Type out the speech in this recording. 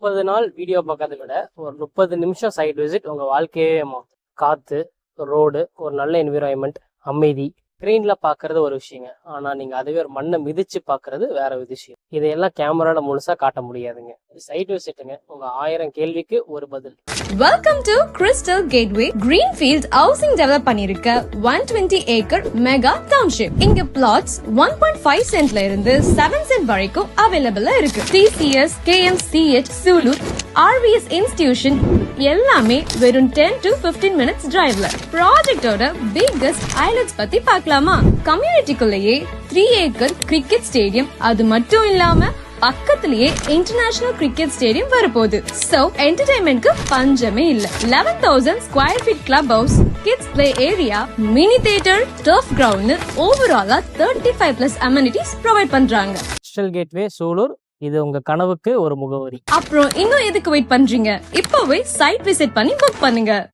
30 நாள் வீடியோ பார்க்கறத விட ஒரு 30 நிமிஷம் சைட் விசிட் உங்க வாழ்க்கையே காத்து, ரோடு, ஒரு நல்ல என்விரான்மெண்ட், அமைதி. ஸ்க்ரீன்ல பாக்குறது ஒரு விஷயங்க, ஆனா நீங்க அதுவே ஒரு மண்ணை மிதிச்சு பாக்குறது வேற ஒரு விஷயம். இதையெல்லாம் கேமரால முழுசா காட்ட முடியாதுங்க. சைட் விசிட்டுங்க, உங்க 1000 கேள்விக்கு ஒரு பதில். Welcome to crystal gateway. Greenfield housing develop பண்ணிருக்க 120 ஏக்கர் மெகா டவுன்ஷிப். இங்க பிளாட்ஸ் 1.5 சென்ட்ல இருந்து 7 சென்ட் வரைக்கும் அவைலபிளா இருக்கு. TCS, KMCH, Sulur, RVS institution எல்லாமே வெறும் 10 to 15 மினிட்ஸ் டிரைவ்ல. ப்ராஜெக்டோட பிக்கஸ்ட் ஹைலைட்ஸ் பத்தி பார்க்கலாமா? கம்யூனிட்டிக்குள்ளேயே 3 ஏக்கர் கிரிக்கெட் ஸ்டேடியம், அது மட்டும் இல்லாம பக்கத்திலேயே இன்டர்நேஷனல் கிரிக்கெட் ஸ்டேடியம் வரப்போகுது. சோ என்டர்டைன்மெண்ட்க்கு பஞ்சமே இல்ல. 11,000 square feet club house, kids play area, mini theatre, turf ground, ஓவராலா 35+ அமெனிட்டிஸ் ப்ரொவைட் பண்றாங்க. கிறிஸ்டல் கேட்வே சூலூர், இது உங்க கனவுக்கு ஒரு முகவரி. அப்புறம் இன்னும் எதுக்கு வெயிட் பண்றீங்க? இப்பவே சைட் விசிட் பண்ணி புக் பண்ணுங்க.